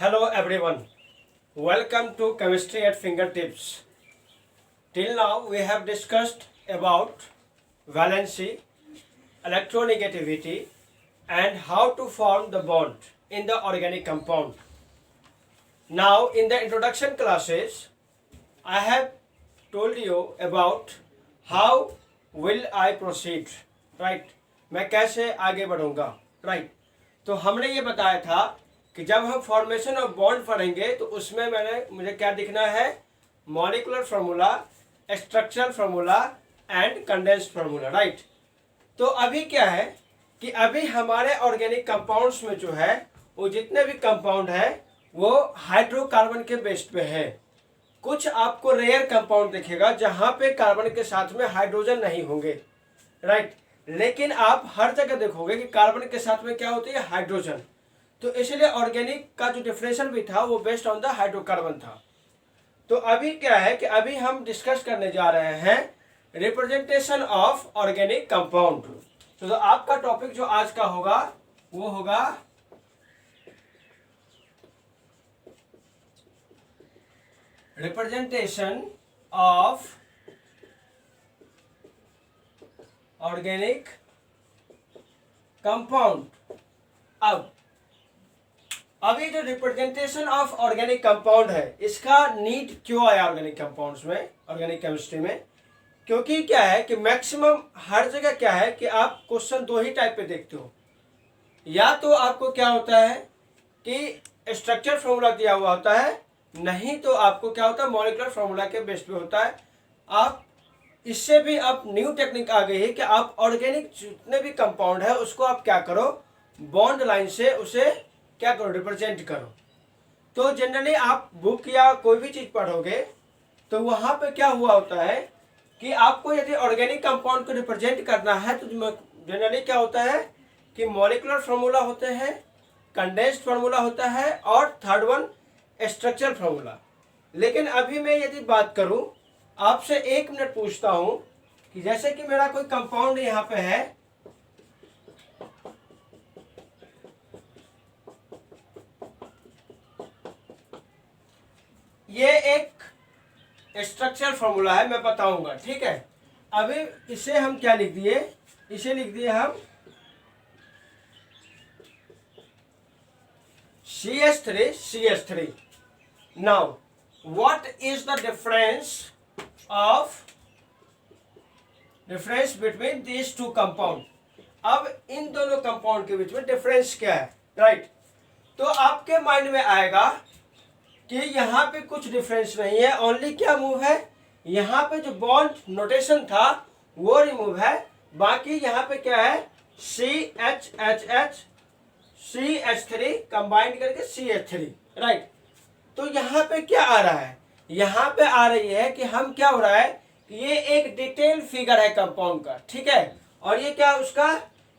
Hello everyone, welcome to Chemistry at Fingertips. Till now we have discussed about valency, electronegativity and how to form the bond in the organic compound. Now in the introduction classes I have told you about how will I proceed, right? मैं कैसे आगे बढ़ूंगा, right? तो हमने ये बताया था कि जब हम फॉर्मेशन ऑफ बॉन्ड पढ़ेंगे तो उसमें मुझे क्या दिखना है, molecular formula, structural formula and condensed formula, right? तो अभी क्या है कि अभी हमारे ऑर्गेनिक कंपाउंड्स में जो है वो जितने भी कंपाउंड है वो हाइड्रोकार्बन के बेस पे है। कुछ आपको रेयर कंपाउंड दिखेगा जहां पे कार्बन के साथ में हाइड्रोजन नहीं होंगे, राइट? लेकिन आप हर जगह देखोगे कि कार्बन के साथ में क्या होती है, हाइड्रोजन। तो इसलिए ऑर्गेनिक का जो डिफरेंशियल भी था वो बेस्ड ऑन द हाइड्रोकार्बन था। तो अभी क्या है कि अभी हम डिस्कस करने जा रहे हैं रिप्रेजेंटेशन ऑफ ऑर्गेनिक कंपाउंड। तो आपका टॉपिक जो आज का होगा वो होगा रिप्रेजेंटेशन ऑफ ऑर्गेनिक कंपाउंड। अभी जो रिप्रेजेंटेशन ऑफ ऑर्गेनिक कंपाउंड है इसका नीड क्यों आया ऑर्गेनिक कंपाउंड्स में, ऑर्गेनिक केमिस्ट्री में? क्योंकि क्या है कि मैक्सिमम हर जगह क्या है कि आप क्वेश्चन दो ही टाइप पे देखते हो। या तो आपको क्या होता है कि स्ट्रक्चर फॉर्मूला दिया हुआ होता है, नहीं तो आपको क्या होता है, मॉलिक्यूलर फार्मूला के बेस पे होता है। आप इससे भी अब न्यू टेक्निक आ गई है कि आप ऑर्गेनिक जितने भी कंपाउंड है उसको आप क्या करो, बॉन्ड लाइन से उसे क्या करो, रिप्रेजेंट करो। तो जनरली आप बुक या कोई भी चीज पढ़ोगे तो वहां पे क्या हुआ होता है कि आपको यदि ऑर्गेनिक कंपाउंड को रिप्रेजेंट करना है तो जनरली क्या होता है कि मॉलिक्यूलर फार्मूला होते हैं, कंडेंस्ड फार्मूला होता है और थर्ड वन स्ट्रक्चरल फार्मूला। लेकिन अभी मैं यदि बात करूं, आपसे 1 मिनट पूछता हूं कि जैसे कि मेरा कोई कंपाउंड यहां पे है, ये एक स्ट्रक्चरल फार्मूला है, मैं बताऊंगा, ठीक है? अभी इसे हम क्या लिख दिए, इसे लिख दिए हम CH3CH3। Now what is the difference between these two compound? अब इन दोनों कंपाउंड के बीच में डिफरेंस क्या है, राइट? तो आपके माइंड में आएगा कि यहाँ पे कुछ डिफरेंस नहीं है, ओनली क्या मूव है, यहाँ पे जो बॉन्ड नोटेशन था वो रिमूव है, बाकी यहाँ पे क्या है, CHHH CH3 कंबाइंड करके CH3, राइट? तो यहाँ पे क्या आ रहा है, यहाँ पे आ रही है कि हम क्या हो रहा है कि ये एक डिटेल फिगर है कंपाउंड का, ठीक है? और ये क्या उसका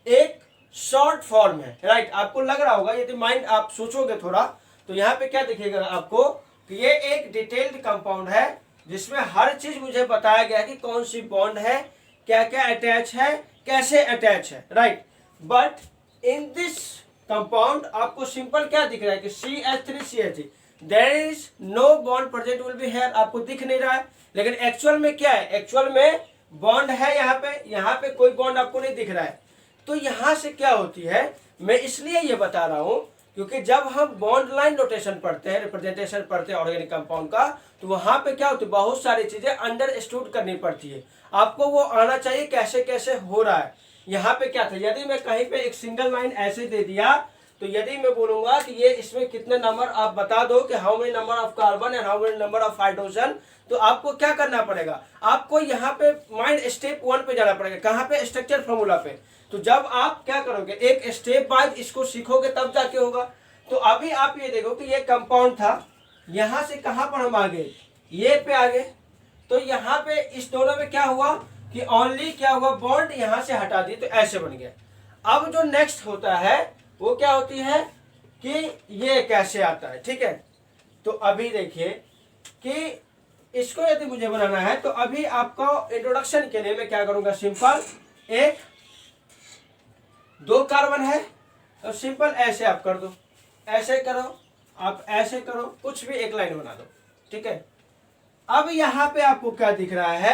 एक शॉर्ट फॉर्म है, राइट? आपको लग रहा होगा, यदि माइंड आप सोचोगे थोड़ा तो यहाँ पे क्या दिखेगा आपको कि ये एक डिटेल्ड कंपाउंड है जिसमें हर चीज मुझे बताया गया कि कौन सी बॉन्ड है, क्या क्या अटैच है, कैसे अटैच है, right? But in this compound आपको सिंपल क्या दिख रहा है कि CH3CH3, there is no bond present will be here, आपको दिख नहीं रहा है। लेकिन एक्चुअल में क्या है, एक्चुअल में बॉन्ड है, यहाँ पे कोई बॉन्ड आपको नहीं दिख रहा है। तो यहाँ से क्या होती है, मैं इसलिए ये बता रहा हूँ क्योंकि जब हम बॉन्ड लाइन नोटेशन पढ़ते हैं, रिप्रेजेंटेशन पढ़ते हैं ऑर्गेनिक कंपाउंड का, तो वहां पे क्या होती है, बहुत सारी चीजें अंडरस्टूड करनी पड़ती है, आपको वो आना चाहिए कैसे कैसे हो रहा है। यहाँ पे क्या था, यदि मैं कहीं पे एक सिंगल लाइन ऐसे दे दिया तो यदि मैं बोलूंगा कि ये इसमें कितने नंबर आप बता दो कि how many number of carbon and how many number of hydrogen, तो आपको क्या करना पड़ेगा, आपको यहाँ पे माइंड स्टेप 1 पे जाना पड़ेगा, कहाँ पे, स्ट्रक्चर फॉर्मूला पे। तो जब आप क्या करोगे, एक स्टेप बाय इसको सीखोगे तब जाके होगा। तो अभी आप ये देखो कि ये कंपाउंड था, यहां से कहां पर हम आ गए, ये पे आ गए। तो यहाँ पे इस दोनों में क्या हुआ कि ओनली क्या हुआ, बॉन्ड यहां से हटा दी तो ऐसे बन गया। अब जो नेक्स्ट होता है वो क्या होती है कि ये कैसे आता है, ठीक है? तो अभी देखिए कि इसको यदि मुझे बनाना है तो अभी आपको इंट्रोडक्शन के लिए मैं क्या करूंगा, सिंपल एक 2 कार्बन है तो सिंपल ऐसे आप कर दो, ऐसे करो आप ऐसे करो, कुछ भी एक लाइन बना दो, ठीक है। अब यहाँ पे आपको क्या दिख रहा है,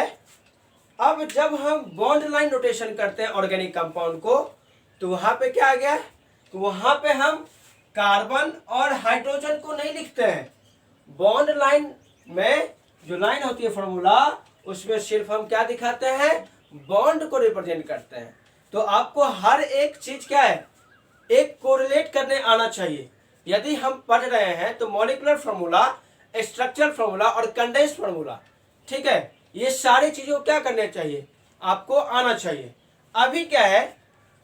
अब जब हम बॉन्ड लाइन नोटेशन करते हैं ऑर्गेनिक कंपाउंड को, तो वहां पे क्या आ गया, तो वहां पे हम कार्बन और हाइड्रोजन को नहीं लिखते हैं। बॉन्ड लाइन में जो लाइन होती है फॉर्मूला, उसमें सिर्फ हम क्या दिखाते हैं, बॉन्ड को रिप्रेजेंट करते हैं। तो आपको हर एक चीज क्या है, एक कोरिलेट करने आना चाहिए। यदि हम पढ़ रहे हैं तो मॉलिक्यूलर फार्मूला, स्ट्रक्चरल फार्मूला और कंडेंस्ड फार्मूला, ठीक है, ये सारी चीजों को क्या करने चाहिए, आपको आना चाहिए। अभी क्या है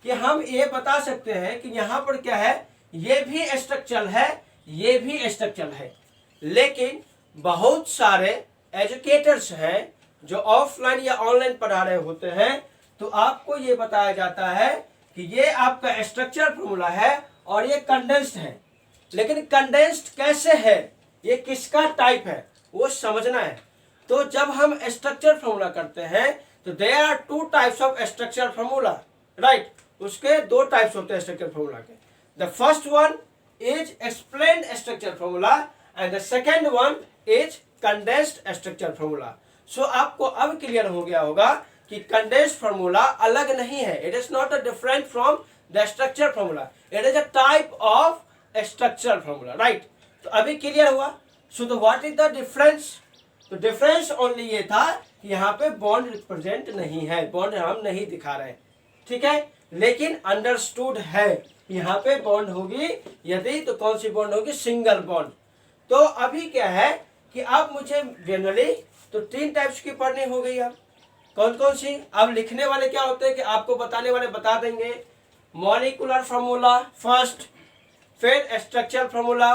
कि हम ये बता सकते हैं कि यहाँ पर क्या है, ये भी स्ट्रक्चरल है, ये भी स्ट्रक्चरल है, लेकिन बहुत सारे एजुकेटर्स हैं जो ऑफलाइन या ऑनलाइन पढ़ा रहे होते हैं, तो आपको ये बताया जाता है कि ये आपका स्ट्रक्चरल फार्मूला है और ये कंडेंस्ड है। लेकिन कंडेंस्ड कैसे है, ये किसका टाइप है, वो समझना है। तो जब हम स्ट्रक्चर फार्मूला करते हैं तो there are two types of structure formula, right. उसके दो टाइप्स होते हैं स्ट्रक्चर फार्मूला के। The first one is explained structure formula and the second one is condensed structure formula. So आपको अब क्लियर हो गया होगा कि कंडेंस्ड फार्मूला अलग नहीं है, it is not a different from the structure formula, it is a type of structural formula, right. तो अभी क्लियर हुआ। So the what is the difference, तो डिफरेंस ओनली ये था कि यहाँ पे बॉन्ड रिप्रेजेंट नहीं है, बॉन्ड हम नहीं दिखा रहे, ठीक है। लेकिन अंडरस्टूड है, यहाँ पे बॉन्ड होगी यदि, तो कौन सी बॉन्ड होगी, सिंगल बॉन्ड। तो अभी क्या है कि अब मुझे जनरली तो तीन टाइप्स की पढ़नी हो गई। अब कौन कौन सी, अब लिखने वाले क्या होते हैं कि आपको बताने वाले बता देंगे। मॉलिक्यूलर फार्मूला फर्स्ट, फिर structural formula,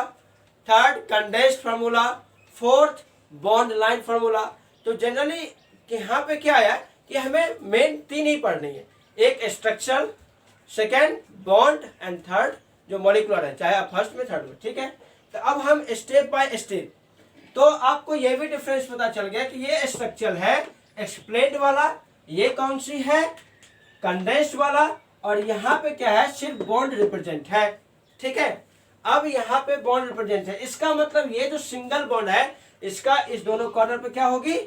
third condensed formula, fourth bond line formula. तो जनरली यहाँ पे क्या आया कि हमें मेन तीन ही पढ़नी है, एक structural, second bond and third जो मॉलिक्यूलर है, चाहे आप फर्स्ट में थर्ड में, ठीक है। तो अब हम स्टेप बाय स्टेप, तो आपको ये भी डिफरेंस पता चल गया कि ये स्ट्रक्चरल है एक्सप्लेन्ड वाला, ये कौन सी है, कंडेंस्ड वाला, और यहाँ पे क्या है, सिर्फ बॉन्ड रिप्रेजेंट है, ठीक है। अब यहाँ पे बॉन्ड रिप्रेजेंट है, इसका मतलब ये जो सिंगल बॉन्ड है, इसका इस दोनों कॉर्नर पे क्या होगी,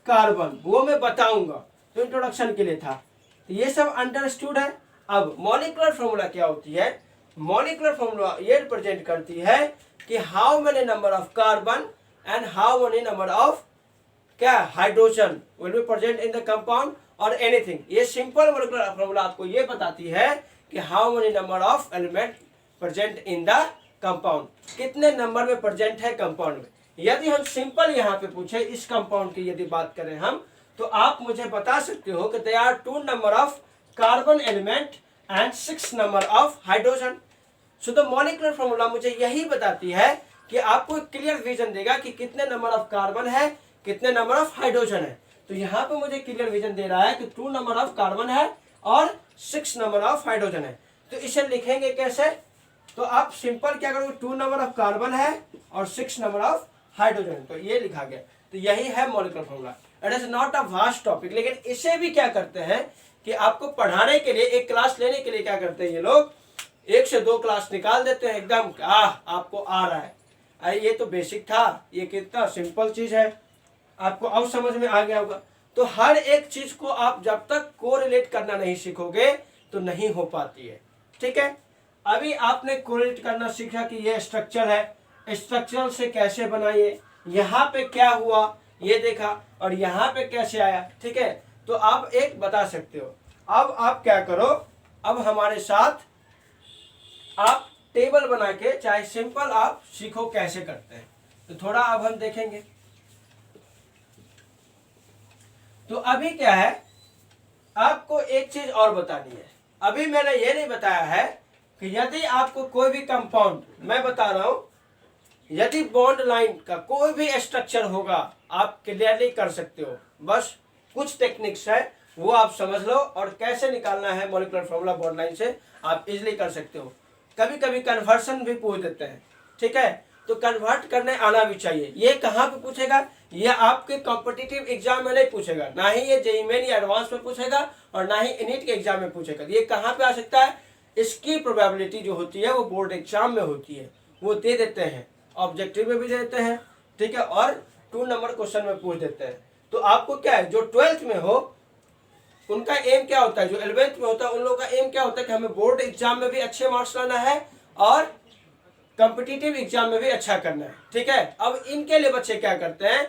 कार्बन, वो मैं बताऊंगा, तो इंट्रोडक्शन के लिए था। तो ये सब अंडरस्टूड है। अब मॉलिक्यूलर फार्मूला क्या होती है, मॉलिक्यूलर फार्मूला ये रिप्रेजेंट करती है कि how many number of carbon and how many number of क्या hydrogen will be present in the compound और एनीथिंग। ये सिंपल मॉलिक्यूलर फार्मूला आपको ये बताती है कि how many number of element present in the compound, कितने नंबर में प्रेजेंट है कंपाउंड में। यदि हम सिंपल यहाँ पे पूछे इस कंपाउंड की यदि बात करें हम, तो आप मुझे बता सकते हो कि there are 2 number of carbon element and 6 number of hydrogen. So the molecular formula मुझे यही बताती है कि आपको क्लियर विजन देगा कि कितने नंबर ऑफ कार्बन है, कितने नंबर ऑफ हाइड्रोजन है। तो यहाँ पे मुझे क्लियर विजन दे रहा है कि 2 नंबर ऑफ कार्बन है और 6 नंबर ऑफ हाइड्रोजन है। तो इसे लिखेंगे कैसे, तो आप सिंपल क्या करोगे, 2 नंबर ऑफ कार्बन है और 6 नंबर ऑफ हाइड्रोजन, तो ये लिखा गया। तो यही है molecular formula. It is not a vast topic, लेकिन इसे भी क्या करते हैं कि आपको पढ़ाने के लिए, एक क्लास लेने के लिए क्या करते हैं ये लोग, 1 से 2 क्लास निकाल देते हैं एकदम, आपको आ रहा है। अरे ये तो बेसिक था, ये कितना सिंपल चीज है, आपको अब समझ में आ गया होगा। तो हर एक चीज को आप जब तक कोरिलेट करना नहीं सीखोगे तो नहीं हो पाती है, ठीक है। अभी आपने कोरिलेट करना सीखा कि ये स्ट्रक्चर है, स्ट्रक्चर से कैसे बनाइए, यहाँ पे क्या हुआ ये देखा, और यहाँ पे कैसे आया, ठीक है। तो आप एक बता सकते हो। अब आप क्या करो, अब हमारे साथ आप टेबल बना के, चाहे सिंपल आप सीखो कैसे करते हैं, तो थोड़ा अब हम देखेंगे। तो अभी क्या है, आपको एक चीज और बतानी है। अभी मैंने ये नहीं बताया है कि यदि आपको कोई भी कंपाउंड, मैं बता रहा हूं, यदि बॉन्ड लाइन का कोई भी स्ट्रक्चर होगा आप क्लियरली कर सकते हो, बस कुछ टेक्निक्स है वो आप समझ लो, और कैसे निकालना है मॉलिक्यूलर फार्मूला बॉन्ड लाइन से आप इजीली कर सकते हो। कभी कभी कन्वर्सन भी पूछ देते हैं, ठीक है, तो कन्वर्ट करने आना भी चाहिए। ये कहाँ पे पूछेगा, ये आपके कॉम्पिटिटिव एग्जाम में नहीं पूछेगा, ना ही ये जेईई मेन या एडवांस में पूछेगा, और ना ही नीट के एग्जाम में पूछेगा। ये कहाँ पे आ सकता है, इसकी प्रोबेबिलिटी जो होती है वो बोर्ड एग्जाम में होती है, वो दे देते हैं। ऑब्जेक्टिव में भी दे देते हैं, ठीक है, और 2 नंबर क्वेश्चन में पूछ देते हैं। तो आपको क्या है, जो 12th में हो उनका एम क्या होता है, जो 11th में होता है उन लोगों का एम क्या होता है कि हमें बोर्ड एग्जाम में भी अच्छे मार्क्स लाना है और कॉम्पिटिटिव एग्जाम में भी अच्छा करना है, ठीक है। अब इनके लिए बच्चे क्या करते हैं,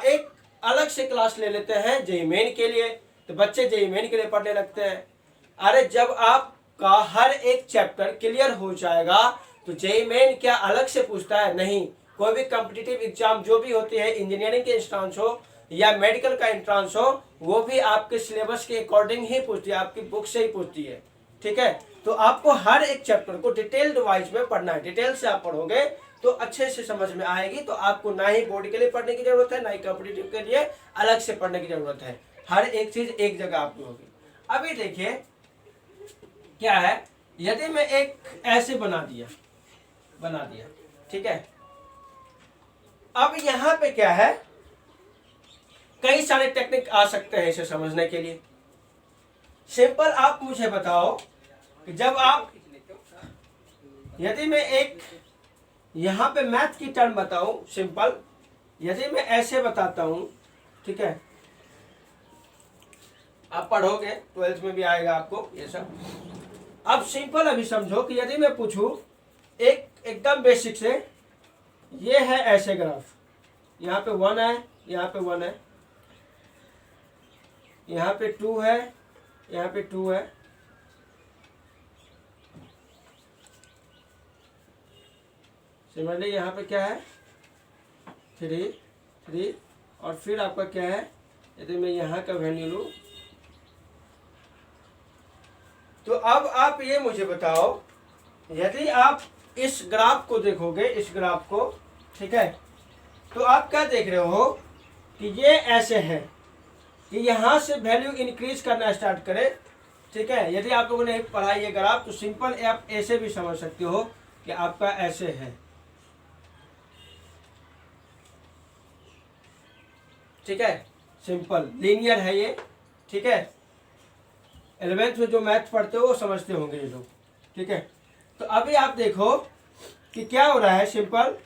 एक अलग से क्लास ले लेते हैं जेईई मेन के लिए। तो बच्चे जेईई मेन के लिए पढ़ने लगते हैं। अरे जब आपका हर एक चैप्टर क्लियर हो जाएगा तो जेईई मेन क्या अलग से पूछता है, नहीं। कोई भी कॉम्पिटिटिव एग्जाम जो भी होती है, इंजीनियरिंग के एंट्रांस हो या मेडिकल का एंट्रांस हो, वो भी आपके सिलेबस के अकॉर्डिंग ही पूछती है, आपकी बुक से ही पूछती है, ठीक है। तो आपको हर एक चैप्टर को डिटेल्ड वाइज में पढ़ना है। डिटेल से आप पढ़ोगे तो अच्छे से समझ में आएगी। तो आपको ना ही बोर्ड के लिए पढ़ने की जरूरत है, ना ही कॉम्पिटिटिव के लिए अलग से पढ़ने की जरूरत है। हर एक चीज एक जगह आपकी होगी। अभी देखिए क्या है, यदि मैं एक ऐसे बना दिया, ठीक है। अब यहां पे क्या है, कई सारे टेक्निक आ सकते हैं इसे समझने के लिए। सिंपल आप मुझे बताओ कि जब आप, यदि मैं एक यहां पे मैथ की टर्म बताऊं, सिंपल यदि मैं ऐसे बताता हूं, ठीक है, आप पढ़ोगे 12th में भी आएगा आपको ये सब। अब सिंपल अभी समझो कि यदि मैं पूछूं एकदम बेसिक से, ये है ऐसे ग्राफ, यहाँ पे 1 है, यहाँ पे 1 है, यहाँ पे 2 है, यहाँ पे 2 है, सिमिलरली यहाँ पे क्या है 3 और फिर आपका क्या है, यदि मैं यहाँ का वैल्यू लूँ तो अब आप ये मुझे बताओ, यदि आप इस ग्राफ को देखोगे, इस ग्राफ को, ठीक है, तो आप क्या देख रहे हो कि ये ऐसे है कि यहाँ से वैल्यू इंक्रीज करना स्टार्ट करे, ठीक है। यदि आप लोगों ने पढ़ा ये ग्राफ तो सिंपल आप ऐसे भी समझ सकते हो कि आपका ऐसे है, ठीक है, सिंपल लीनियर है ये, ठीक है। 11th में जो मैथ पढ़ते हो वो समझते होंगे ये लोग, ठीक है। तो अभी आप देखो कि क्या हो रहा है, सिंपल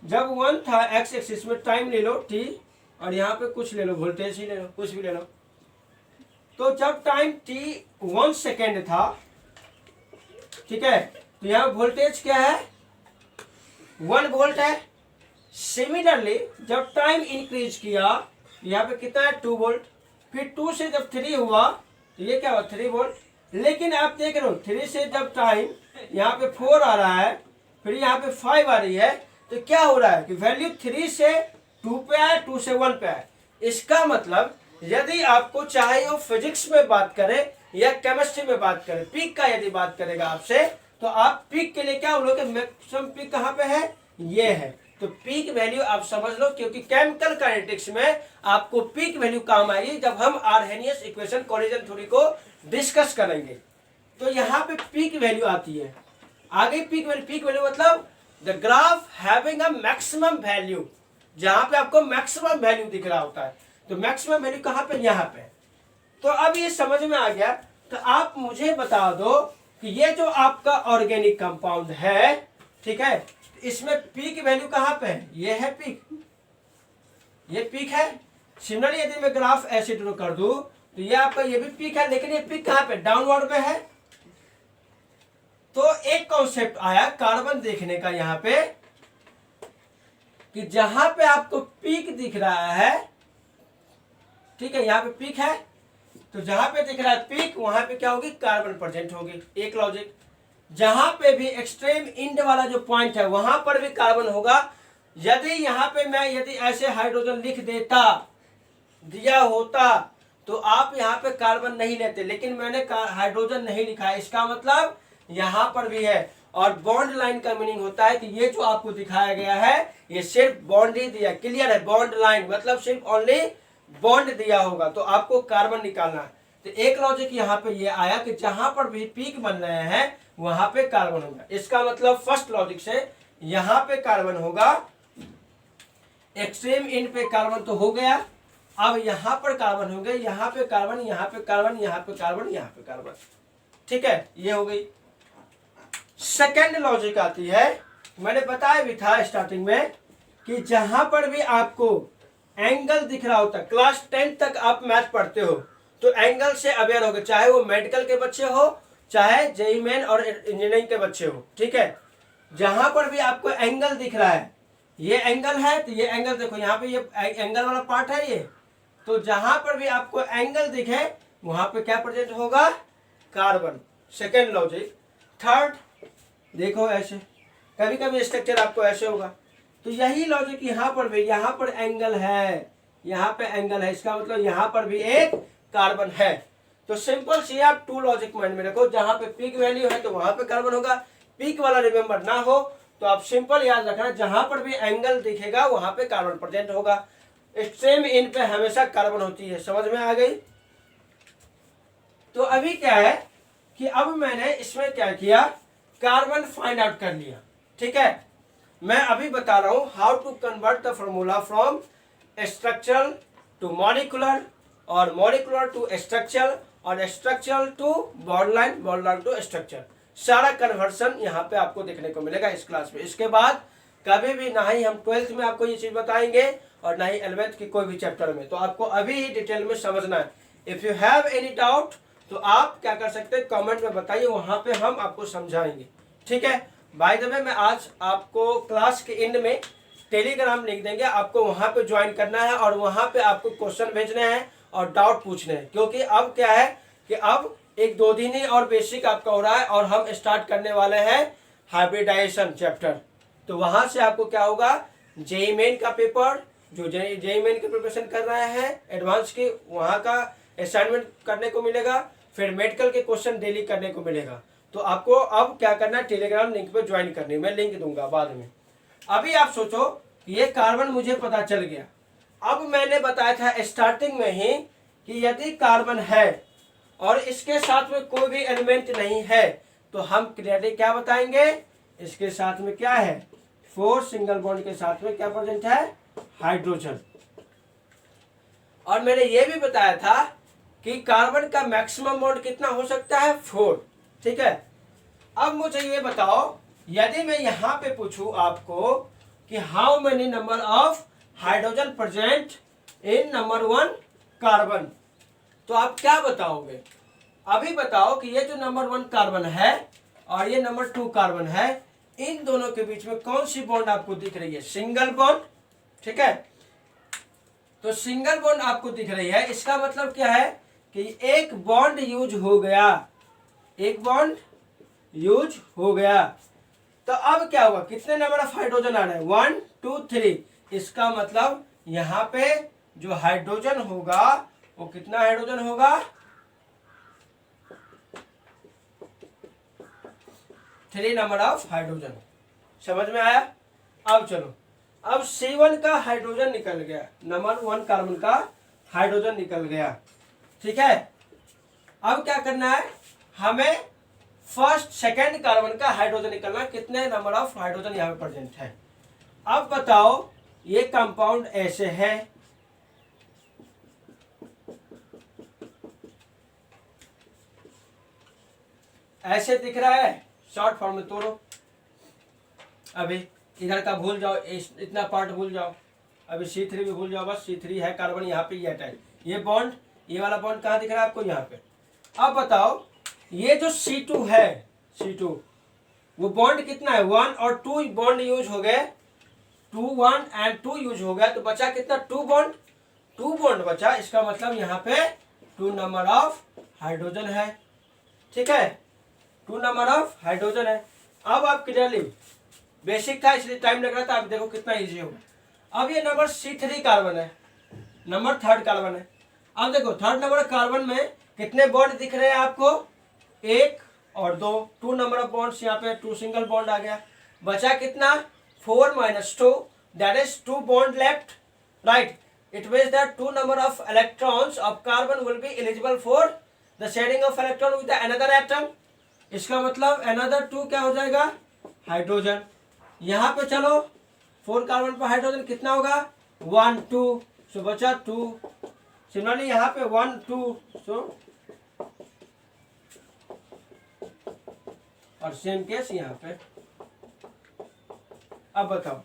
जब 1 था एक्स एक्सिस में, टाइम ले लो t और यहाँ पे कुछ ले लो, वोल्टेज ही ले लो, कुछ भी ले लो। तो जब टाइम t 1 सेकेंड था, ठीक है, तो यहाँ वोल्टेज क्या है 1 वोल्ट है। सिमिलरली जब टाइम इंक्रीज किया, यहाँ पे कितना है 2 वोल्ट, फिर 2 से जब 3 हुआ तो ये क्या हुआ 3 वोल्ट। लेकिन आप देख रहे हो 3 से जब टाइम यहाँ पे 4 आ रहा है, फिर यहाँ पे 5 आ रही है, तो क्या हो रहा है कि वैल्यू 3 से 2 पे आए, 2 से 1 पे आए। इसका मतलब यदि आपको चाहे वो फिजिक्स में बात करे या केमिस्ट्री में बात करे, पीक का यदि बात करेगा आपसे, तो आप पीक के लिए क्या बोलोगे, मैक्सिमम पीक कहाँ पे है, ये है। तो पीक वैल्यू आप समझ लो, क्योंकि केमिकल काइनेटिक्स में आपको पीक वैल्यू काम आएगी जब हम आर्हेनियस इक्वेशन कोलिजन थ्योरी को डिस्कस करेंगे। तो यहाँ पे पीक वैल्यू आती है। आगे पीक वैल्यू मतलब the graph having a maximum value, जहां पे आपको मैक्सिमम वैल्यू दिख रहा होता है। तो मैक्सिमम वैल्यू कहाँ पे, यहाँ पे। तो अब ये समझ में आ गया। तो आप मुझे बता दो कि ये जो आपका ऑर्गेनिक कंपाउंड है, ठीक है, इसमें पीक वैल्यू कहाँ पे है, ये है पीक, ये पीक है। सिमिलरली यदि मैं ग्राफ ऐसे ड्रॉ कर दूं तो ये आपका ये भी पीक है, लेकिन ये पीक कहाँ पे, डाउनवर्ड में है। तो एक कॉन्सेप्ट आया कार्बन देखने का यहाँ पे कि जहां पे आपको पीक दिख रहा है, ठीक है, यहाँ पे पीक है, तो जहां पे दिख रहा है पीक वहां पे क्या होगी, कार्बन प्रेजेंट होगी। एक लॉजिक। जहां पे भी एक्सट्रीम इंड वाला जो पॉइंट है वहां पर भी कार्बन होगा। यदि यहाँ पे मैं यदि ऐसे हाइड्रोजन लिख दिया होता तो आप यहाँ पे कार्बन नहीं लेते, लेकिन मैंने हाइड्रोजन नहीं लिखा है। इसका मतलब यहाँ पर भी है। और बॉन्ड लाइन का मीनिंग होता है कि ये जो आपको दिखाया गया है ये सिर्फ बॉन्ड ही दिया, क्लियर है। बॉन्ड लाइन मतलब सिर्फ ओनली बॉन्ड दिया होगा, तो आपको कार्बन निकालना है। तो एक लॉजिक यहाँ पे ये आया कि जहां पर भी पीक बन रहे हैं वहां पे कार्बन होगा। इसका मतलब फर्स्ट लॉजिक से यहाँ पे कार्बन होगा, एक्सट्रीम इंड पे कार्बन तो हो गया, अब यहाँ पर कार्बन हो गए, यहाँ पे कार्बन, यहाँ पे कार्बन, यहाँ पे कार्बन, यहाँ पे कार्बन, ठीक है, ये हो गई। सेकेंड लॉजिक आती है मैंने बताया भी था स्टार्टिंग में कि जहां पर भी आपको एंगल दिख रहा होता है, क्लास 10 तक आप मैथ पढ़ते हो तो एंगल से अवेयर होगे, चाहे वो मेडिकल के बच्चे हो चाहे जेईई मेन और इंजीनियरिंग के बच्चे हो, ठीक है। जहां पर भी आपको एंगल दिख रहा है, ये एंगल है तो ये एंगल देखो यहाँ पे, ये एंगल वाला पार्ट है ये, तो जहां पर भी आपको एंगल दिखे वहां पे क्या प्रेजेंट होगा, कार्बन। Second logic. थर्ड देखो ऐसे, कभी कभी स्ट्रक्चर आपको ऐसे होगा, तो यही लॉजिक यहाँ पर भी, यहाँ पर एंगल है, यहाँ पे एंगल है, इसका मतलब यहाँ पर भी एक कार्बन है। तो सिंपल सी आप टू लॉजिक माइंड में रखो, जहां पे पीक वैल्यू है तो वहां पे कार्बन होगा, पीक वाला रिमेंबर ना हो तो आप सिंपल याद रखना, जहां पर भी एंगल दिखेगा वहां पे कार्बन प्रेजेंट होगा। एक्सट्रीम इन पे हमेशा कार्बन होती है, समझ में आ गई। तो अभी क्या है कि अब मैंने इसमें क्या किया, कार्बन फाइंड आउट कर लिया, ठीक है। मैं अभी बता रहा हूं how to convert the formula from structural to molecular और मॉलिक्यूलर टू स्ट्रक्चरल और structural to bond line to structure. सारा कन्वर्सन यहाँ पे आपको देखने को मिलेगा इस क्लास में। इसके बाद कभी भी ना ही हम 12th में आपको ये चीज बताएंगे और ना ही 11th की कोई भी चैप्टर में, तो आपको अभी ही डिटेल में समझना है। If you have any doubt तो आप क्या कर सकते हैं, कमेंट में बताइए, वहां पे हम आपको समझाएंगे, ठीक है। बाय द वे मैं आज आपको क्लास के एंड में टेलीग्राम लिख देंगे, आपको वहां पे ज्वाइन करना है और वहां पे आपको क्वेश्चन भेजने हैं और डाउट पूछने हैं, क्योंकि अब क्या है कि अब एक 2 दिन ही और बेसिक आपका हो रहा है और हम स्टार्ट करने वाले हैं हाइब्रिडाइजेशन चैप्टर। तो वहां से आपको क्या होगा, जेईई मेन का पेपर, जो जेईई मेन की प्रिपरेशन कर रहे हैं एडवांस की, वहां का असाइनमेंट करने को मिलेगा, फिर मेडिकल के क्वेश्चन डेली करने को मिलेगा। तो आपको अब क्या करना है, टेलीग्राम लिंक पे ज्वाइन करनी, मैं लिंक दूंगा बाद में। अभी आप सोचो ये कार्बन मुझे पता चल गया, अब मैंने बताया था स्टार्टिंग में ही कि यदि कार्बन है और इसके साथ में कोई भी एलिमेंट नहीं है तो हम क्लियरली क्या बताएंगे, इसके साथ में क्या है, 4 सिंगल बॉन्ड के साथ में क्या प्रेजेंट है, हाइड्रोजन। और मैंने ये भी बताया था कि कार्बन का मैक्सिमम बॉन्ड कितना हो सकता है, 4, ठीक है। अब मुझे ये बताओ, यदि मैं यहां पे पूछूं आपको कि how many number of hydrogen present in number 1 carbon, तो आप क्या बताओगे। अभी बताओ कि ये जो नंबर 1 कार्बन है और ये नंबर 2 कार्बन है, इन दोनों के बीच में कौन सी बॉन्ड आपको दिख रही है, सिंगल बॉन्ड, ठीक है। तो सिंगल बॉन्ड आपको दिख रही है, इसका मतलब क्या है कि एक बॉन्ड यूज हो गया, एक बॉन्ड यूज हो गया। तो अब क्या हुआ, कितने नंबर ऑफ हाइड्रोजन आ रहे हैं, 1 2 3। इसका मतलब यहां पे जो हाइड्रोजन होगा वो कितना हाइड्रोजन होगा, 3 नंबर ऑफ हाइड्रोजन। समझ में आया। अब चलो, अब C1 का हाइड्रोजन निकल गया, नंबर 1 कार्बन का हाइड्रोजन निकल गया, ठीक है। अब क्या करना है, हमें फर्स्ट सेकेंड कार्बन का हाइड्रोजन निकलना, कितने नंबर ऑफ हाइड्रोजन यहाँ पे प्रेजेंट है। अब बताओ ये कंपाउंड ऐसे है, ऐसे दिख रहा है, शॉर्ट फॉर्म में तोड़ो। अभी इधर का भूल जाओ, इतना पार्ट भूल जाओ, अभी C3 भी भूल जाओ, बस C3 है कार्बन, यहाँ पे ये अटैच, ये बॉन्ड, ये वाला बॉन्ड कहाँ दिख रहा है आपको, यहाँ पे। अब बताओ ये जो C2 है, C2 वो बॉन्ड कितना है, 1 और 2 बॉन्ड यूज हो गए, 2 1 एंड 2 यूज हो गया, तो बचा कितना, 2 बॉन्ड, 2 बॉन्ड बचा। इसका मतलब यहाँ पे 2 नंबर ऑफ हाइड्रोजन है, ठीक है, 2 नंबर ऑफ हाइड्रोजन है। अब आप क्लियरली, बेसिक था इसलिए टाइम लग रहा था, अब देखो कितना इजी होगा। अब ये नंबर C3 कार्बन है, नंबर 3rd कार्बन है। अब देखो 3rd नंबर कार्बन में कितने बॉन्ड दिख रहे हैं आपको, 1 और 2, 2 नंबर ऑफ बॉन्ड्स, यहाँ पे 2 सिंगल बॉन्ड आ गया, बचा कितना, 4 - 2, that is 2 bond left, right. It means that 2 number of electrons of carbon will be eligible for the sharing of electron with another atom. इसका मतलब अनदर 2 क्या हो जाएगा, हाइड्रोजन। यहाँ पे चलो 4 कार्बन पर हाइड्रोजन कितना होगा, 1 2, सो बचा 2। सिमिलरली यहाँ पे 1 2, सो और सेम केस यहाँ पे अब बताओ,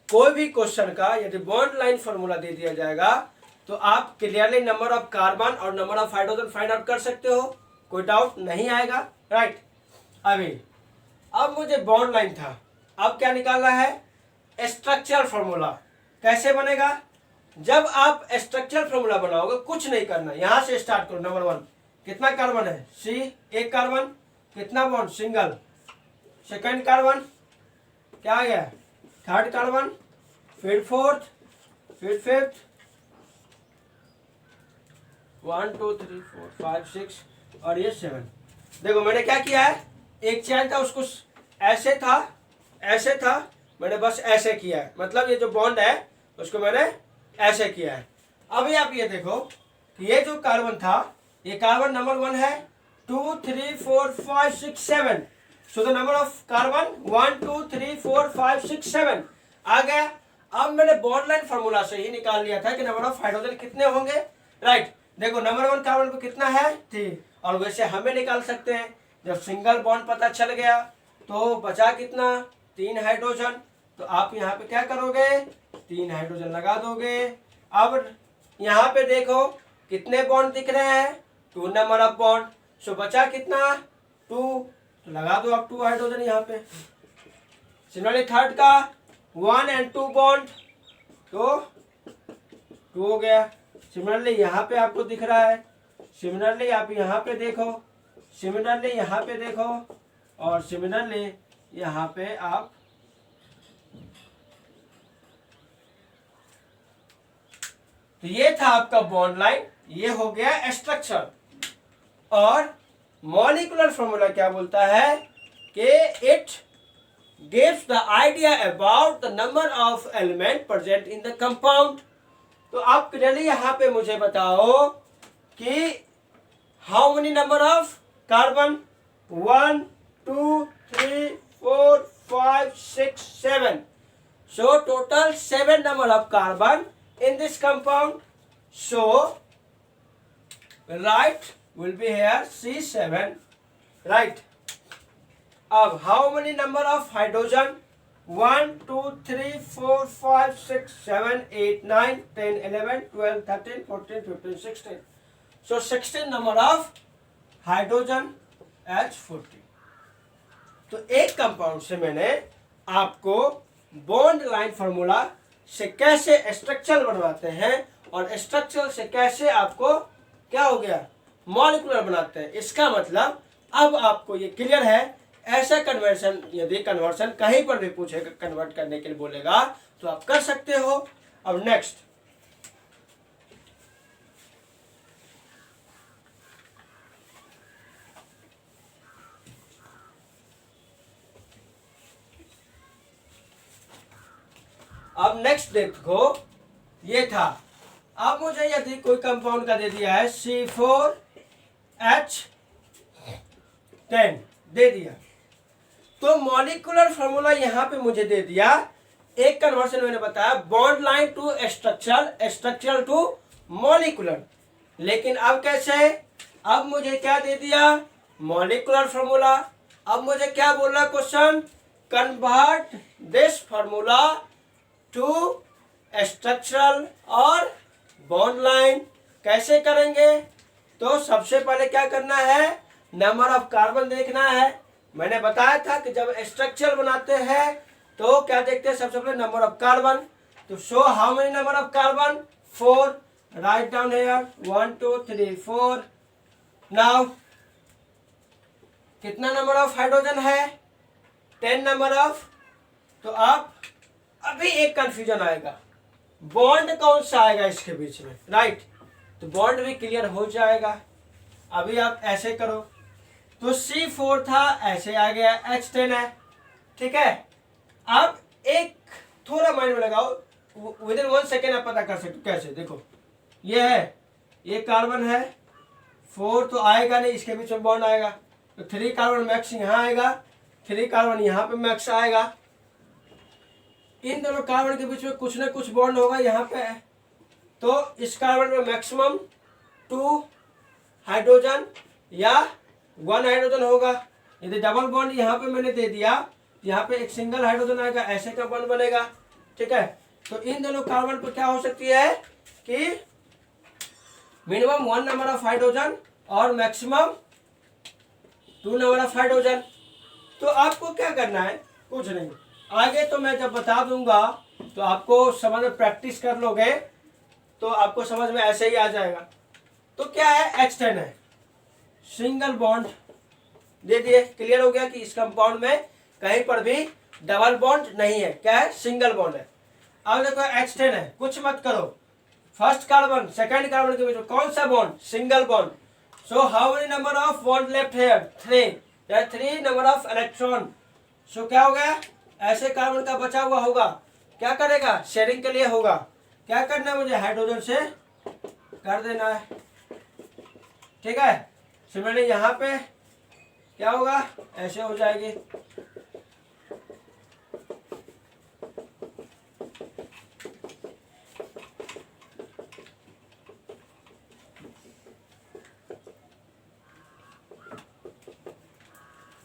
कोई भी क्वेश्चन का यदि बॉन्ड लाइन फॉर्मूला दे दिया जाएगा तो आप क्लियरली नंबर ऑफ कार्बन और number of hydrogen find out कर सकते हो, कोई डाउट नहीं आएगा, राइट। अभी अब मुझे बॉन्ड लाइन था, अब क्या निकालना है, स्ट्रक्चरल फॉर्मूला। कैसे बनेगा, जब आप स्ट्रक्चरल फॉर्मूला बनाओगे कुछ नहीं करना, यहां से स्टार्ट करो। नंबर 1 कितना कार्बन है, सी, एक कार्बन, कितना बॉन्ड, सिंगल। सेकंड कार्बन क्या आ गया, थर्ड कार्बन, फिर फोर्थ, फिर फिफ्थ, 1 2 3 4 5 6 और ये 7। देखो मैंने क्या किया है, एक चैन था उसको ऐसे था, मैंने बस ऐसे किया है, मतलब ये जो बॉन्ड है उसको मैंने ऐसे किया है। अभी आप ये देखो कि ये जो कार्बन था, ये कार्बन नंबर 1 है, 2 3 4 5 6 7। So the number of carbon 1 2 3 4 5 6 7 आ गया। अब मैंने बॉन्ड लाइन फॉर्मूला से ही निकाल लिया था कि नंबर ऑफ हाइड्रोजन कितने होंगे, राइट। देखो नंबर 1 कार्बन पे कितना है, 3, और वैसे हमें निकाल सकते हैं। जब सिंगल बॉन्ड पता चल गया तो बचा कितना, 3 हाइड्रोजन। तो आप यहाँ पे क्या करोगे, 3 हाइड्रोजन लगा दोगे। अब यहाँ पे देखो कितने बॉन्ड दिख रहे हैं, 2 नंबर ऑफ बॉन्ड। सो बचा कितना, 2, तो लगा दो आप 2 हाइड्रोजन यहाँ पे। सिमिलरली थर्ड का 1 and 2 बॉन्ड, तो 2 हो गया। सिमिलरली यहाँ पे आपको दिख रहा है, सिमिलरली आप यहाँ पे देखो, सिमिलरली यहाँ पे देखो, और सिमिलरली यहाँ पे आप तो ये था आपका बॉन्ड लाइन, ये हो गया स्ट्रक्चर। और मॉलिक्यूलर फॉर्मूला क्या बोलता है कि it gives the idea about the number of element present in the compound। तो आप क्लियरली यहाँ पे मुझे बताओ कि how many number of carbon, 1 2 3 4 5 6 7। So total 7 number of carbon in this compound। So right will be here C7, right। अब how many number of hydrogen, 1 2 3 4 5 6 7 8 9 10 11 12 13 14 15 16। So 16 number of hydrogen H40। तो एक compound से मैंने आपको bond line formula से कैसे structure बनवाते हैं और स्ट्रक्चर से कैसे आपको क्या हो गया, मॉलिक्यूलर बनाते हैं। इसका मतलब अब आपको ये क्लियर है। ऐसा कन्वर्शन, यदि कन्वर्शन कहीं पर भी पूछेगा, कन्वर्ट करने के लिए बोलेगा तो आप कर सकते हो। अब नेक्स्ट, अब नेक्स्ट देखो, ये था। अब मुझे यदि कोई कंपाउंड का दे दिया है C4H10 दे दिया, तो मॉलिक्यूलर फॉर्मूला यहाँ पे मुझे दे दिया। एक कन्वर्शन मैंने बताया, bond line to structure, structure to molecular. लेकिन अब कैसे, अब मुझे क्या दे दिया, मॉलिक्यूलर फॉर्मूला। अब मुझे क्या बोला question, convert this formula to structural और बॉन्ड लाइन। कैसे करेंगे, तो सबसे पहले क्या करना है, नंबर ऑफ कार्बन देखना है। मैंने बताया था कि जब स्ट्रक्चर बनाते हैं तो क्या देखते हैं, सबसे पहले नंबर ऑफ कार्बन। तो show how many number of carbon, 4, write down here 1 2 3 4। Now कितना नंबर ऑफ हाइड्रोजन है, 10 नंबर ऑफ। तो आप अभी एक कंफ्यूजन आएगा, बॉन्ड कौन सा आएगा इसके बीच में, राइट। तो बॉन्ड भी क्लियर हो जाएगा। अभी आप ऐसे करो, तो C4 था, ऐसे आ गया, H10 है, ठीक है। अब एक थोड़ा माइंड में लगाओ, विद इन 1 सेकेंड आप पता कर सकते हो। कैसे, देखो ये है, ये कार्बन है, 4 तो आएगा नहीं, इसके बीच में बॉन्ड आएगा, तो 3 कार्बन मैक्स यहाँ आएगा, 3 कार्बन यहाँ पे मैक्स आएगा। इन दोनों कार्बन के बीच में कुछ ना कुछ बॉन्ड होगा यहाँ पे है, तो इस कार्बन में मैक्सिमम 2 हाइड्रोजन या 1 हाइड्रोजन होगा। यदि डबल बॉन्ड यहाँ पे मैंने दे दिया, यहाँ पे एक सिंगल हाइड्रोजन आएगा, ऐसे कंपाउंड बनेगा। ठीक है, तो इन दोनों कार्बन पर क्या हो सकती है कि मिनिमम 1 नंबर ऑफ हाइड्रोजन और मैक्सिमम 2 नंबर ऑफ हाइड्रोजन। तो आपको क्या करना है, कुछ नहीं, आगे तो मैं जब बता दूंगा तो आपको समझ में, प्रैक्टिस कर लोगे तो आपको समझ में ऐसे ही आ जाएगा। तो क्या है, H10 है, सिंगल बॉन्ड दे दिए, क्लियर हो गया कि इस कंपाउंड में कहीं पर भी डबल बॉन्ड नहीं है, क्या है, सिंगल बॉन्ड है। अब देखो H10 है, कुछ मत करो, फर्स्ट कार्बन सेकंड कार्बन के बीच में कौन सा bond, single bond. So how many number of bond left here, 3, 3 number of electron. So क्या हो गया, ऐसे कार्बन का बचा हुआ होगा, क्या करेगा, शेयरिंग के लिए होगा। क्या करना है मुझे, हाइड्रोजन से कर देना है। ठीक है, सिमिलरली यहाँ पे क्या होगा, ऐसे हो जाएगी।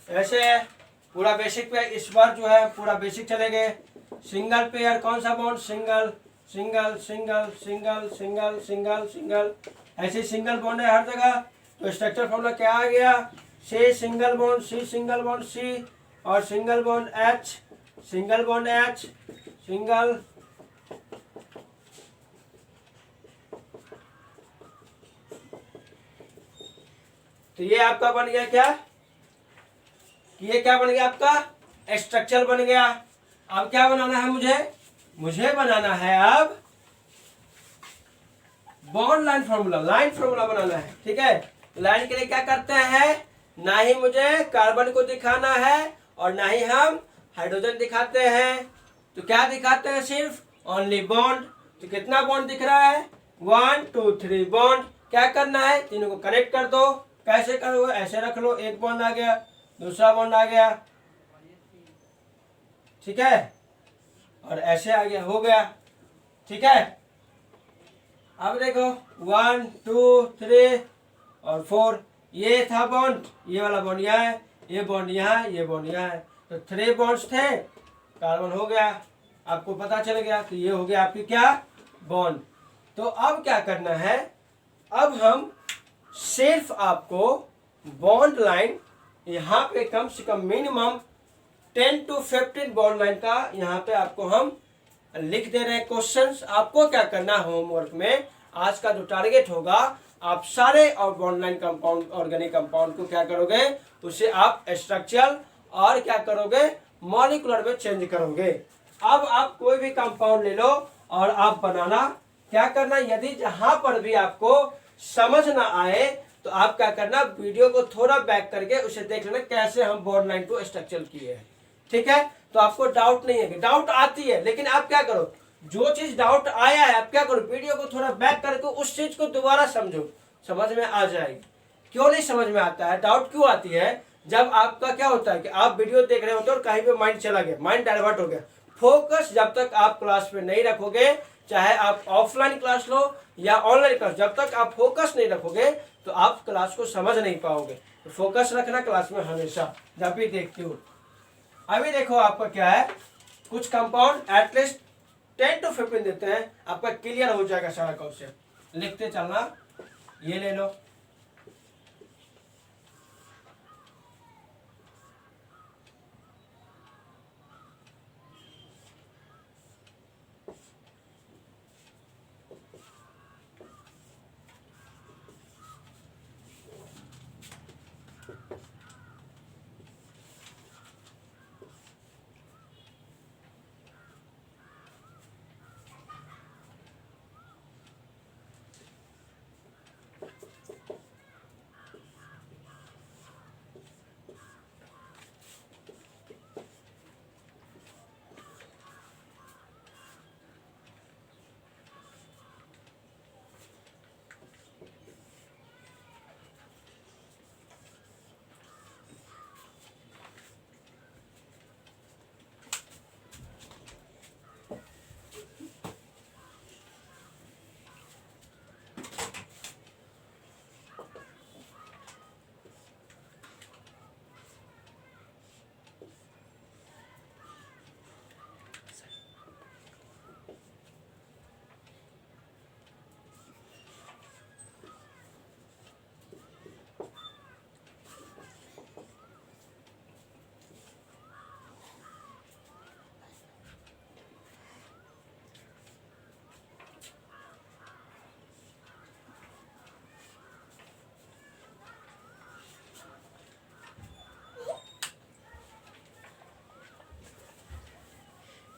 ऐसे है पूरा बेसिक पे, इस बार जो है पूरा बेसिक चलेंगे। सिंगल पेयर कौन सा bond, single single single single single single single, ऐसे सिंगल बॉन्ड है हर जगह। तो स्ट्रक्चर फॉर्मूला क्या आ गया, C single bond C single bond C, और single bond H single bond H single, तो ये आपका बन गया क्या, ये क्या बन गया, आपका स्ट्रक्चर बन गया। अब क्या बनाना है मुझे बनाना है अब बॉन्ड लाइन फार्मूला बनाना है। ठीक है, लाइन के लिए क्या करते हैं, ना ही मुझे कार्बन को दिखाना है और ना ही हम हाइड्रोजन दिखाते हैं। तो क्या दिखाते हैं, सिर्फ ओनली बॉन्ड। तो कितना बॉन्ड दिख रहा है, 1 2 3 बॉन्ड। क्या करना है, तीनों को कनेक्ट कर दो। कैसे करोगे, ऐसे रख लो, एक बॉन्ड आ गया, दूसरा बॉन्ड आ गया, ठीक है, और ऐसे आ गया, हो गया। ठीक है, अब देखो 1 2 3 और 4, ये था बॉन्ड, ये वाला बॉन्ड यहाँ है, ये बॉन्ड यहाँ है, ये बॉन्ड यहाँ है। तो 3 बॉन्ड्स थे, कार्बन हो गया, आपको पता चल गया कि ये हो गया आपकी क्या, बॉन्ड। तो अब क्या करना है, अब हम सिर्फ आपको बॉन्ड लाइन यहाँ पे कम से कम मिनिमम 10 to 15 बॉन्ड लाइन का यहाँ पे आपको हम लिख दे रहे हैं क्वेश्चंस। आपको क्या करना है, होमवर्क में आज का जो टारगेट होगा, आप सारे और bond line compound, organic compound को क्या करोगे, उसे आप स्ट्रक्चरल और क्या करोगे, मॉलिक्यूलर में चेंज करोगे। अब आप कोई भी कंपाउंड ले लो और आप बनाना, क्या करना, यदि जहां पर भी आपको समझ ना आए तो आप क्या करना, वीडियो को थोड़ा बैक करके उसे देख लेना कैसे हम बॉन्ड लाइन को स्ट्रक्चर किए हैं। ठीक है, तो आपको डाउट नहीं है, डाउट आती है, लेकिन आप क्या करो, जो चीज डाउट आया है आप क्या करो, वीडियो को थोड़ा बैक करके उस चीज को दोबारा समझो, समझ में आ जाएगी। क्यों नहीं समझ में आता है, डाउट क्यों आती है, जब आपका क्या होता है कि आप वीडियो देख रहे होते हो और कहीं पे माइंड चला गया, माइंड डाइवर्ट हो गया। फोकस जब तक आप क्लास पे नहीं रखोगे, चाहे आप ऑफलाइन क्लास लो या ऑनलाइन क्लास, जब तक आप फोकस नहीं रखोगे तो आप क्लास को समझ नहीं पाओगे। तो फोकस रखना क्लास में हमेशा, जब भी देखते हो। अभी देखो आपका क्या है, कुछ कंपाउंड एटलीस्ट 10 to 15 देते हैं, आपका क्लियर हो जाएगा सारा कॉन्सेप्ट। लिखते चलना, ये ले लो,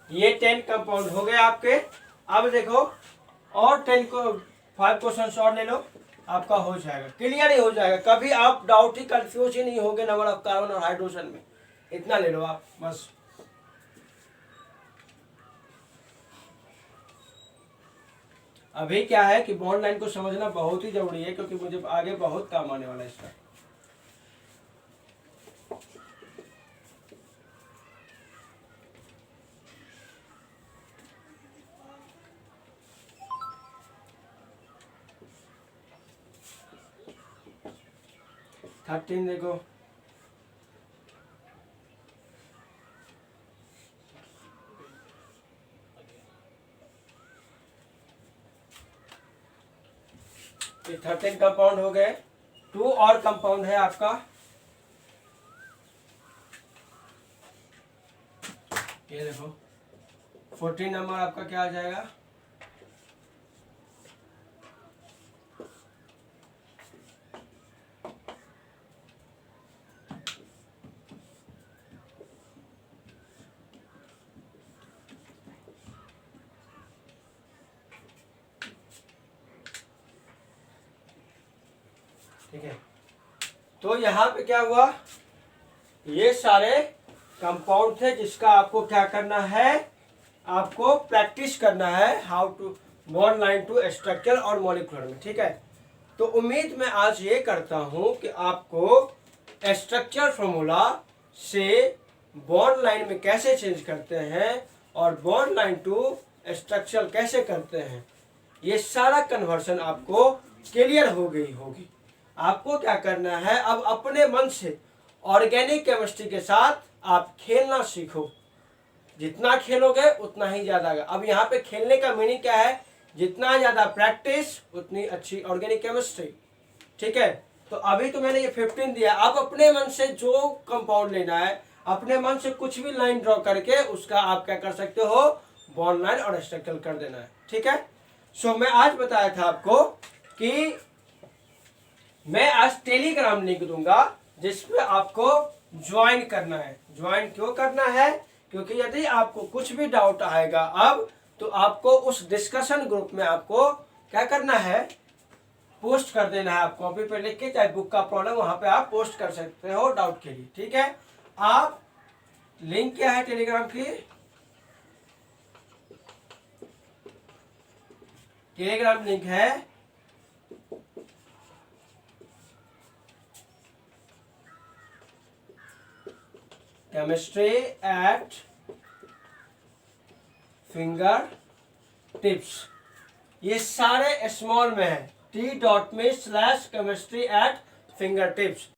ये 10 कंपाउंड हो गए आपके। अब देखो और 10 को 5 क्वेश्चन और ले लो, आपका हो जाएगा, क्लियर ही हो जाएगा। कभी आप डाउट ही कंफ्यूज ही नहीं होगे नंबर ऑफ कार्बन और हाइड्रोजन में। इतना ले लो आप बस। अभी क्या है कि बॉन्ड लाइन को समझना बहुत ही जरूरी है, क्योंकि मुझे आगे बहुत काम आने वाला है इसका। थर्टीन देखो, ये 13 कंपाउंड हो गए। 2 और कंपाउंड है आपका, ये देखो 14 नंबर आपका क्या आ जाएगा, ठीक है। तो यहाँ पे क्या हुआ, ये सारे कंपाउंड थे जिसका आपको क्या करना है, आपको प्रैक्टिस करना है how to bond line to structure और मॉलिक्यूलर में, ठीक है। तो उम्मीद मैं आज ये करता हूँ कि आपको स्ट्रक्चर फॉर्मूला से बॉन्ड लाइन में कैसे चेंज करते हैं और बॉन्ड लाइन टू स्ट्रक्चर कैसे करते हैं, ये सारा कन्वर्शन आपको क्लियर हो गई होगी। आपको क्या करना है, अब अपने मन से ऑर्गेनिक केमिस्ट्री के साथ आप खेलना सीखो। जितना खेलोगे उतना ही ज्यादा। अब यहाँ पे खेलने का मीनिंग क्या है, जितना ज्यादा प्रैक्टिस उतनी अच्छी ऑर्गेनिक केमिस्ट्री, ठीक है। तो अभी तो मैंने ये 15 दिया, अब अपने मन से जो कंपाउंड लेना है, अपने मन से कुछ भी लाइन ड्रॉ करके उसका आप क्या कर सकते हो, बॉन्ड लाइन और स्ट्रक्चर कर देना है, ठीक है। सो मैं आज बताया था आपको कि मैं आज टेलीग्राम लिंक दूंगा जिसपे आपको ज्वाइन करना है। ज्वाइन क्यों करना है, क्योंकि यदि आपको कुछ भी डाउट आएगा अब, तो आपको उस डिस्कशन ग्रुप में आपको क्या करना है, पोस्ट कर देना है। आप कॉपी पे लिख के चाहे बुक का प्रॉब्लम वहां पे आप पोस्ट कर सकते हो डाउट के लिए, ठीक है। आप लिंक क्या है टेलीग्राम की, टेलीग्राम लिंक है केमिस्ट्री एट फिंगर टिप्स, ये सारे स्मॉल में है, t.me/chemistry@fingertips।